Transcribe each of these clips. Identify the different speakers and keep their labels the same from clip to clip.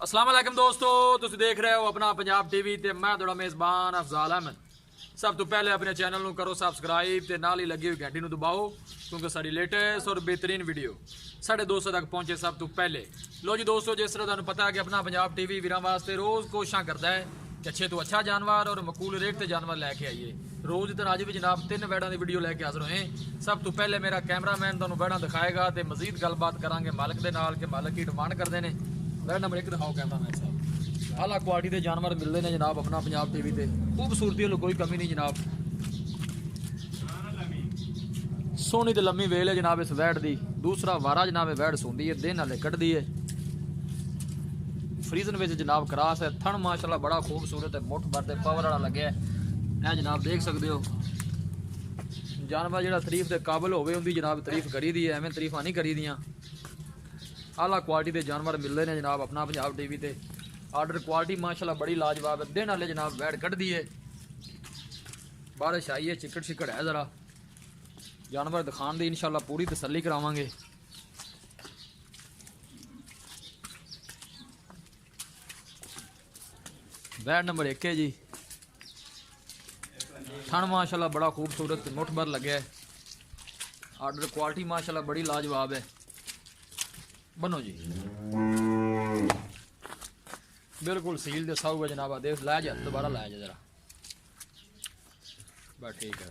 Speaker 1: अस्सलाम वालेकुम दोस्तों, तुम देख रहे हो अपना पंजाब टीवी ते मैं थोड़ा मेज़बान अफजाल अहमद। सब तो पहले अपने चैनल को करो सबसक्राइब ते नाल ही लगी हुई घंटी दबाओ क्योंकि सारी लेटेस्ट और बेहतरीन वीडियो साढ़े दोस्तों तक पहुंचे सब तो पहले। लो जी दोस्तों, जिस तरह तुहानू पता है कि अपना पंजाब टीवी वीरां वास्ते रोज़ कोशिशां करता है कि अच्छे तो अच्छा जानवर और मकूल रेट ते जानवर लैके आइए। रोज़ दिन अज भी जनाब 3 वैड़ा की वीडियो लैके हाजिर होए। सब तो पहले मेरा कैमरामैन तुहानू वैड़ा दिखाएगा तो मजीद गलबात करांगे मालिक दे नाल कि मालिक की डिमांड करते हैं। वैड़ा नंबर 1 दिखाओ कैमरामैन साहब। आला क्वालिटी के जानवर मिलते हैं जनाब अपना पंजाब टीवी ते। खूबसूरती वालों कोई कमी नहीं जनाब। सोहनी तो लम्मी वेल है जनाब इस वैड़ की। दूसरा वारा जनाब वैड़ सोंदी है, दिन हाले कटदी है। फ्रीजन में जनाब क्रास है। थन माशाल्लाह बड़ा खूबसूरत है, मुठ भर पावर वाला लगे है जनाब, देख सकते हो। जानवर जो तारीफ के काबिल होवे उनकी जनाब तारीफ करी दी है, एवं तारीफा नहीं करी दियाँ। आला क्वालिटी के जानवर मिलते हैं जनाब अपना पंजाब टीवी ते। आर्डर क्वालिटी माशाल्लाह बड़ी लाजवाब है। दिन वाले जनाब वैड़ कटदी है। बारिश आई है, चिकड़ शिकड़ है ज़रा। जानवर दिखाने की इंशाल्लाह पूरी तसल्ली करावांगे। वैड़ नंबर 1 है जी। थन माशाल्लाह बड़ा खूबसूरत मुठ भर लगे है। आर्डर क्वालिटी माशाल्लाह बड़ी लाजवाब है। बनो जी बिल्कुल सील दे साऊगा जनाब। देख लै जा, दोबारा लै जा जरा, बस ठीक है।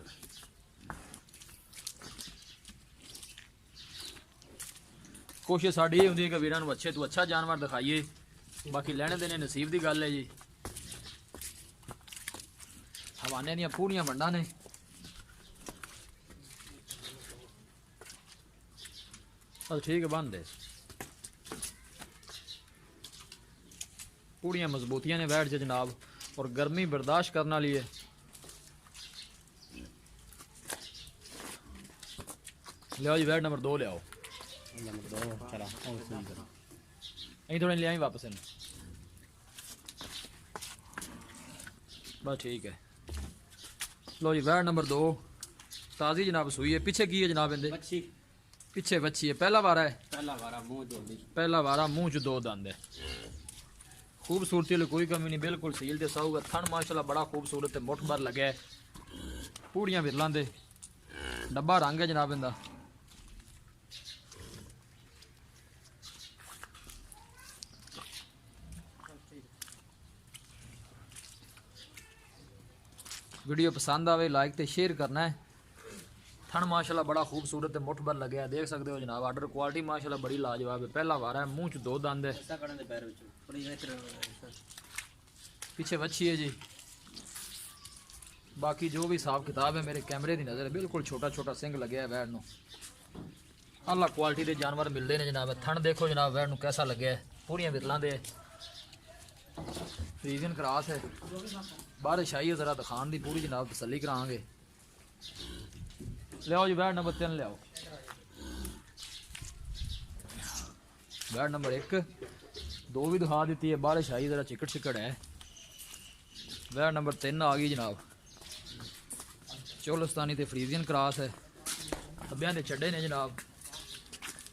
Speaker 1: कोशिश साड़ी ये होंगी कि वीरां नूं अच्छे तो अच्छा जानवर दिखाइए, बाकी लैने देने नसीब की गल है जी। हवाने दियां पूरियां वंडां ने। चल ठीक है, बन दे। पूरियां मजबूतियां ने वैड़ च जनाब, और गर्मी बर्दाश्त करने वाली है। लियाओ जी वैड़ नंबर 2 लियाओ। थोड़े लिया वापस इन, बस ठीक है। लो जी वैड़ नंबर 2 ताज़ी जनाब सुई है। पीछे की है जनाब इनके? पीछे बच्ची है। पहला वारा है। पहला वारा मुँह च 2 दंद है। खूबसूरती वाली कोई कमी नहीं, बिल्कुल सील दे साऊगा। थन माशाल्लाह बड़ा खूबसूरत है, मुठ भर लगे है। पूड़ियां विरलां दे, डब्बा रंग है जनाब इनका। वीडियो पसंद आवे लाइक तो शेयर करना है। थन माशाल्लाह बड़ा खूबसूरत है, मुठ भर लगे है, देख सकते हो जनाब। आर्डर क्वालिटी माशाल्लाह बड़ी लाजवाब है। पहला वारा है, मुँह च 2 दंद है। पीछे बच्ची है जी। बाकी जो भी हिसाब किताब है मेरे कैमरे की नज़र है, बिल्कुल छोटा छोटा सिंग लगे है वैड़ नूं। आला क्वालिटी के जानवर मिलते हैं जनाब। थन देखो जनाब वैड़ नूं कैसा लगे है, पूरियां विरलां दे। फ्रीजन क्रास है। बारिश आई है, ज़रा दिखान की पूरी जनाब तसल्ली करांगे। लियाओ जी वैड़ नंबर 3 लियाओ। वैड़ नंबर 1 2 भी दिखा दी है। बारिश आई, ज़रा चिकड़ चिकड़ है। वैड़ नंबर 3 आ गई जनाब। चोलस्तानी ते फ्रीजियन क्रास है। अब्बियां दे चड्डे ने जनाब,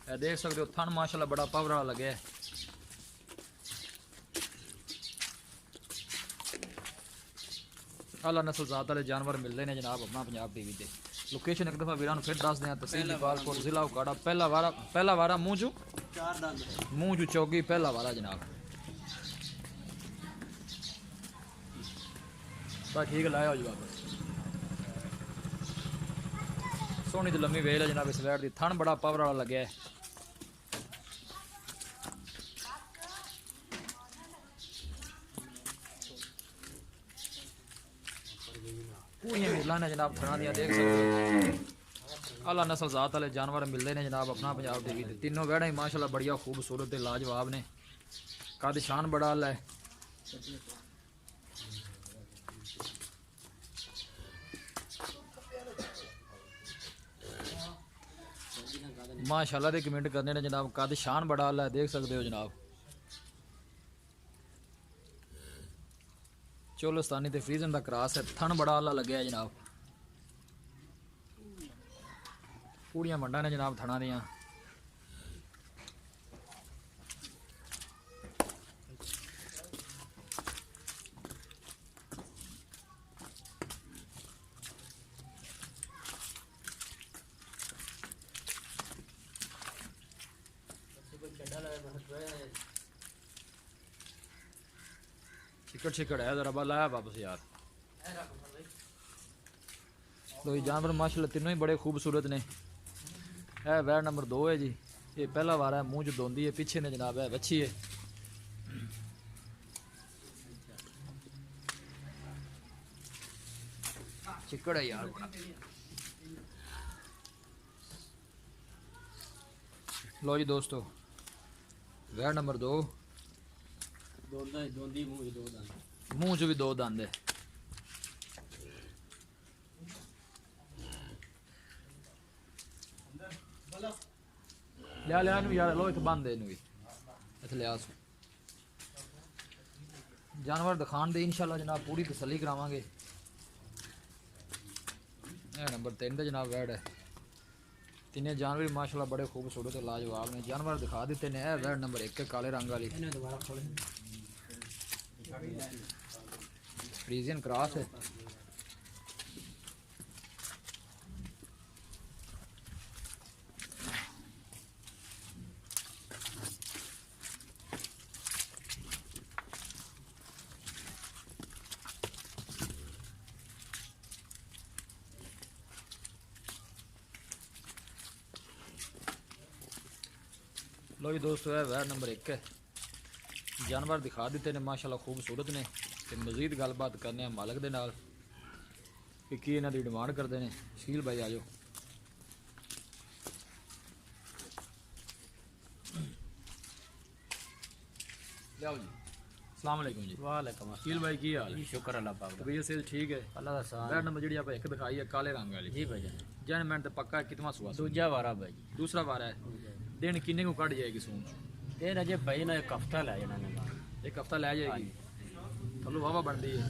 Speaker 1: ये देख सकते हो। थन माशाल्लाह बड़ा पावर वाला लगे है। आला नस्ल जात वाले जानवर मिलते हैं जनाब अपना पंजाब टीवी ते। लोकेशन एक दफ़ा वीरां फिर दस दें, तहसील जलालपुर जिला उकाड़ा। पहला वारा मुँह चू चौकी, पहला वारा जनाब। बस ठीक है, लाया हो जी वापस। सोहनी तो लम्मी वेल है जनाब इस वैड़ की। थन बड़ा पावर वाला लगे है। पूरियां मिलां ने जनाब थना दियां, देख सकते हो। आला नस्ल जात वाले जानवर मिलते हैं जनाब अपना पंजाब टीवी ते। तीनों वैड़ा ही माशाल्लाह बढ़िया खूबसूरत है, लाजवाब ने। कद शान बड़ा आला है। माशाल्लाह दे कमेंट करने ने जनाब। कद शान बड़ा आला है, देख सकते हो जनाब। चोलस्तानी ते फ्रीजन का क्रास है। थन बड़ा आला लगे है जनाब। पूड़ियां मंडा ने जनाब थना दियां। चिकड़ है जरा लाया वापस यार। तो ये जानवर माशाल्लाह तीनों ही बड़े खूबसूरत ने। है वैर नंबर 2 है जी। ये पहला वार है, मुंह च दोंदी है, पीछे ने जनाब है बच्ची है। चिकड़ है यार बड़ा। लो जी दोस्तों, वैर नंबर 2, मुंह च भी 2 दंद है। लिया लिया यार, लो इत बंद है इत लिया। जानवर दिखाने दे इंशाल्लाह जनाब पूरी तसल्ली करावांगे। नंबर 3 का जनाब वैड है। तीनों जानवर माशाल्लाह बड़े खूबसूरत और लाजवाब ने। जानवर दिखा देते ने। वैड नंबर 1 काले रंग वाली फ्रीजियन क्रॉस है। लो जी दोस्तों, है वैर नंबर 1 है। जानवर दिखा देते ने माशाल्लाह खूबसूरत ने। ते मजीद गलबात करने हैं मालक दे नाल कि की इन्हां दी डिमांड करते हैं। शकील भाई आ जाओ। लियाओ जी। अस्सलाम वालेकुम जी।
Speaker 2: वालेकुम
Speaker 1: शकील भाई की हाल है?
Speaker 2: शुक्र अल्लाह पाक दा।
Speaker 1: तबीयत सेहत ठीक है?
Speaker 2: अल्लाह दा सान।
Speaker 1: वैर नंबर जी आप 1 दिखाई है काले रंग वाली।
Speaker 2: जी भाई जान।
Speaker 1: जनमेंट तो पक्का है, कितना सुआ?
Speaker 2: दूजा वारा भाई।
Speaker 1: दूसरा वार है। दिन किन्ने को कट जाएगी सूंच?
Speaker 2: देर अजे भाई ना एक हफ्ता लै जाना ने।
Speaker 1: 1 हफ्ता लै जाएगी। थल्लों वावा बनती है।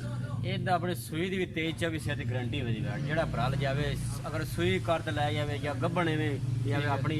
Speaker 2: ਇਹਦਾ ਆਪਣੇ ਸੂਈ ਦੀ ਵੀ 23-24 ਦੀ ਗਾਰੰਟੀ ਹੋਦੀ ਹੈ। ਜਿਹੜਾ ਭਰਾ ਲ ਜਾਵੇ ਅਗਰ ਸੂਈ ਕਰ ਤੇ ਲੈ ਜਾਵੇ ਜਾਂ ਗੱਬਣ ਐਵੇਂ ਜਾਵੇ ਆਪਣੀ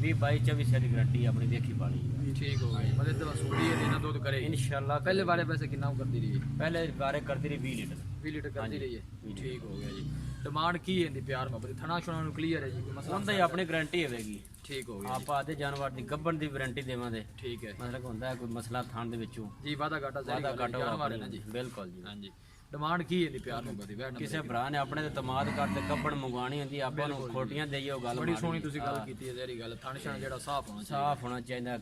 Speaker 2: 20-22 ਦੀ ਗਾਰੰਟੀ ਆਪਣੀ ਦੇਖੀ ਪਾਣੀ।
Speaker 1: ठीक हो गई मतलब तो सूरी है देना दूध करे
Speaker 2: इंशाल्लाह।
Speaker 1: पहले बारे पैसे कितना करती रही है?
Speaker 2: पहले बारे करती रही 20 लीटर।
Speaker 1: 20 लीटर करती रही है।
Speaker 2: 20
Speaker 1: ठीक हो गया जी। डिमांड की है इंदी प्यार मोहब्बत थना छुना क्लियर है जी? कोई मसला
Speaker 2: ਉਹਦਾ ਹੀ ਆਪਣੀ ਗਾਰੰਟੀ ਹੋਵੇਗੀ।
Speaker 1: ठीक हो गया
Speaker 2: ਆਪਾਂ ਆਦੇ ਜਾਨਵਰ ਦੀ ਗੱਬਣ ਦੀ ਵਾਰੰਟੀ ਦੇਵਾਂਗੇ।
Speaker 1: ठीक है
Speaker 2: ਮਤਲਬ ਹੁੰਦਾ ਹੈ ਕੋਈ ਮਸਲਾ ਥਾਣ ਦੇ ਵਿੱਚੋਂ
Speaker 1: जी। वादा घाटा जारी
Speaker 2: ਵਾਦਾ ਘਟੋ
Speaker 1: जानवर है ना जी।
Speaker 2: ਬਿਲਕੁਲ ਜੀ।
Speaker 1: हां जी। डिमांड की है इंदी प्यार मोहब्बत दी वैर
Speaker 2: ਕਿਸੇ ਭਰਾ ਨੇ ਆਪਣੇ ਤੇ ਤਮਾਦ ਕਰਦੇ ਕੱਪੜ ਮੰਗਵਾਣੀ ਹੁੰਦੀ ਆਪਾਂ ਨੂੰ ਖੋਟੀਆਂ ਦੇਈਓ ਗੱਲ
Speaker 1: बड़ी
Speaker 2: ਮਾੜੀ।
Speaker 1: सोहनी तुसी गल कीती है जेरी गल थन छन जेड़ा साफ होना चाहिए।
Speaker 2: ਸਾਫ ਹੋਣਾ ਚਾਹੀਦਾ।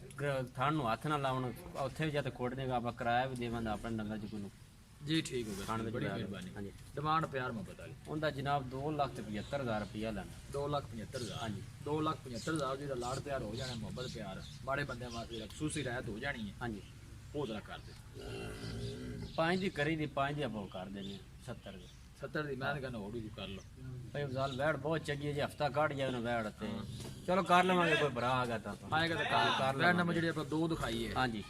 Speaker 2: ਥਾਣ ਨੂੰ ਹੱਥ ਨਾ ਲਾਉਣ। ਉੱਥੇ ਵੀ ਜਦ ਖੋਟ ਦੇਗਾ ਆਪਾਂ ਕਿਰਾਇਆ ਵੀ ਦੇਵਾਂਗਾ ਆਪਣੇ ਡੰਗਰ ਚ ਕੋਈ ਨੂੰ।
Speaker 1: जी ठीक हो
Speaker 2: ਥਾਣ
Speaker 1: गया
Speaker 2: ਵਿੱਚ
Speaker 1: बड़ी
Speaker 2: ਲਾ ਲਓ।
Speaker 1: मेहरबानी।
Speaker 2: ਹਾਂਜੀ।
Speaker 1: डिमांड प्यार मोहब्बत वाली
Speaker 2: ਉਹਦਾ ਜਨਾਬ 2,75,000 ਰੁਪਇਆ ਲੈਣਾ।
Speaker 1: 2,75,000
Speaker 2: ਹਾਂਜੀ
Speaker 1: 2,75,000 जी लाड़ प्यार हो जाना मोहब्बत प्यार माड़े बंदे वास्ते खसूसी राहत हो जानी है।
Speaker 2: ਹਾਂਜੀ।
Speaker 1: वो जरा कर दे
Speaker 2: 5 ਦੀ ਕਰੀ ਦੀ 5 ਦੀ ਆਪਾਂ ਕਰ ਦੇਣੀ 70 ਦੀ।
Speaker 1: 70 ਦੀ ਮੈਂ ਕਹਿੰਦਾ ਹੋਰ ਵੀ ਕਰ ਲਓ।
Speaker 2: ਭਾਈ ਅਫਜ਼ਾਲ ਵੈੜ ਬਹੁਤ ਚੰਗੀ ਹੈ ਜੀ। ਹਫਤਾ ਕੱਢ ਜਾਏ ਨਾ ਵੈੜ ਤੇ ਚਲੋ ਕਰ ਲਵਾਂਗੇ। ਕੋਈ ਭਰਾ ਆ ਗਿਆ ਤਾਂ
Speaker 1: ਆਏਗਾ ਤਾਂ ਕਰ ਵੈੜ ਨੰਬਰ ਜਿਹੜੀ ਆਪਾਂ 2 ਦਿਖਾਈ ਹੈ
Speaker 2: ਹਾਂਜੀ।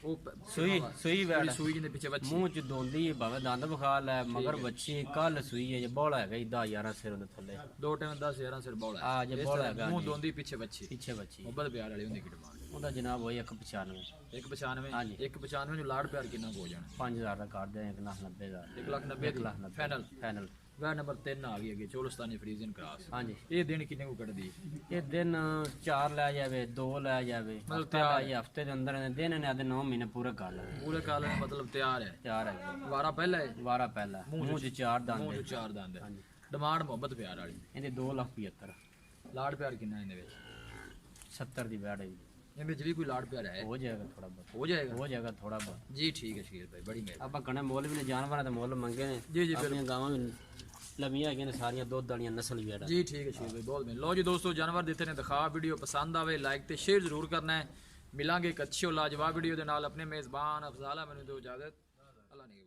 Speaker 1: ਉਹ
Speaker 2: ਸੂਈ ਵੈੜ
Speaker 1: ਸੂਈ ਜਿਹਦੇ ਪਿੱਛੇ ਬੱਚੀ
Speaker 2: ਮੂੰਹ ਚ ਦੋਂਦੀ ਹੈ ਭਾਵੇਂ ਦੰਦ ਵਿਖਾ ਲੈ ਮਗਰ ਬੱਚੀ ਕੱਲ ਸੂਈ ਹੈ ਜੇ ਬੋਲਾ ਹੈਗਾ 10-11 ਸਿਰ ਉਹਦੇ ਥੱਲੇ
Speaker 1: 2 ਟਾਈਮ 10-11 ਸਿਰ ਬੌਲਾ
Speaker 2: ਆ ਜੇ ਬੋਲਾ ਹੈਗਾ
Speaker 1: ਮੂੰਹ ਦੋਂਦੀ ਪਿੱਛੇ ਬੱਚੀ
Speaker 2: ਪਿੱਛੇ ਬੱਚੀ।
Speaker 1: ਮੁਹੱਬਤ ਪਿਆਰ ਵਾਲੀ ਹੁੰਦੀ ਕਿ ਡਿਮਾਂਡ
Speaker 2: ਉਹਦਾ ਜਨਾਬ ਹੋਈ 195
Speaker 1: 195
Speaker 2: ਹਾਂਜੀ।
Speaker 1: 195 ਨੂੰ ਲਾੜ ਪਿਆਰ ਕਿੰਨਾ ਹੋ ਜਾਣਾ?
Speaker 2: 5000 ਦਾ ਕਰ ਦੇ 1,90,000
Speaker 1: 1,90,000 ਫਾਈਨਲ।
Speaker 2: ਫਾਈਨਲ।
Speaker 1: ਵੈੜ ਨੰਬਰ 3 ਆ ਗਈ ਅੱਗੇ ਚੋਲਸਤਾਨੀ ਫਰੀਜ਼ਨ ਕ੍ਰਾਸ।
Speaker 2: ਹਾਂਜੀ।
Speaker 1: ਇਹ ਦਿਨ ਕਿੰਨੇ ਕੋ ਕੱਢਦੀ ਹੈ?
Speaker 2: ਇਹ ਦਿਨ 4 ਲੈ ਜਾਵੇ 2 ਲੈ ਜਾਵੇ
Speaker 1: ਮਤਲਬ
Speaker 2: ਹਫਤਾ ਲੈ ਜਾਵੇ ਹਫਤੇ ਦੇ ਅੰਦਰ ਦਿਨ ਨੇ ਆਦੇ 9 ਮਹੀਨੇ ਪੂਰੇ ਕਰ ਲੈ।
Speaker 1: ਪੂਰੇ ਕਾਲ ਦਾ ਮਤਲਬ ਤਿਆਰ ਹੈ।
Speaker 2: 4 ਹੈ
Speaker 1: ਵਾਰਾ ਪਹਿਲਾ ਹੈ।
Speaker 2: ਵਾਰਾ ਪਹਿਲਾ ਮੂੰਹ ਚ 4 ਦੰਦ
Speaker 1: ਮੂੰਹ
Speaker 2: ਹੈ।
Speaker 1: ਚ 4 ਦੰਦ ਹੈ।
Speaker 2: ਹਾਂਜੀ।
Speaker 1: ਡਿਮਾਂਡ ਮੁਹੱਬਤ ਪਿਆਰ ਵਾਲੀ
Speaker 2: ਇਹਦੇ 2,75,000
Speaker 1: ਲਾੜ ਪਿਆਰ ਕਿੰਨਾ ਇਹਦੇ ਵਿੱਚ?
Speaker 2: 70 ਦੀ ਵੈੜ ਹੈ ਜੀ।
Speaker 1: ਇਹਦੇ ਵਿੱਚ ਵੀ ਕੋਈ ਲਾੜ ਪਿਆਰ ਹੈ?
Speaker 2: ਹੋ ਜਾਏਗਾ ਥੋੜਾ ਬਹੁਤ।
Speaker 1: ਹੋ ਜਾਏਗਾ
Speaker 2: ਹੋ ਜਾਏਗਾ ਥੋੜਾ ਬਹੁਤ।
Speaker 1: ਜੀ ਠੀਕ ਹੈ ਸ਼ਕੀਰ ਭਾਈ ਬੜੀ ਮਿਹਰਬਾਨੀ।
Speaker 2: ਆਪਾਂ ਕਣੇ ਮੁੱਲ ਵੀ ਨੇ ਜਾਨਵਰਾਂ ਦੇ ਮੁੱਲ ਮੰਗੇ ਨੇ।
Speaker 1: ਜੀ ਜੀ
Speaker 2: ਆਪਣੀਆਂ ਗਾਵਾਂ ਵੀ ਲੰਮੀਆਂ ਹੈਗੀਆਂ ਨੇ ਸਾਰੀਆਂ ਦੁੱਧ ਵਾਲੀਆਂ ਨਸਲ ਵੀ ਹੈ।
Speaker 1: ਜੀ ਠੀਕ ਹੈ ਸ਼ਕੀਰ ਭਾਈ ਬਹੁਤ ਮਿਹਰਬਾਨੀ। ਲਓ ਜੀ ਦੋਸਤੋ ਜਾਨਵਰ ਦਿੱਤੇ ਨੇ ਦਿਖਾ। ਵੀਡੀਓ ਪਸੰਦ ਆਵੇ ਲਾਈਕ ਤੇ ਸ਼ੇਅਰ ਜ਼ਰੂਰ ਕਰਨਾ ਹੈ। ਮਿਲਾਂਗੇ ਇੱਕ ਅੱਛੀ ਔਰ ਲਾਜਵਾਬ ਵੀਡੀਓ ਦੇ ਨਾਲ। ਆਪਣੇ ਮੇਜ਼ਬਾਨ ਅਫਜ਼ਾਲਾ ਮੈਨੂੰ ਦਿਓ ਇਜਾਜ਼ਤ। ਅੱਲਾ ਨੇ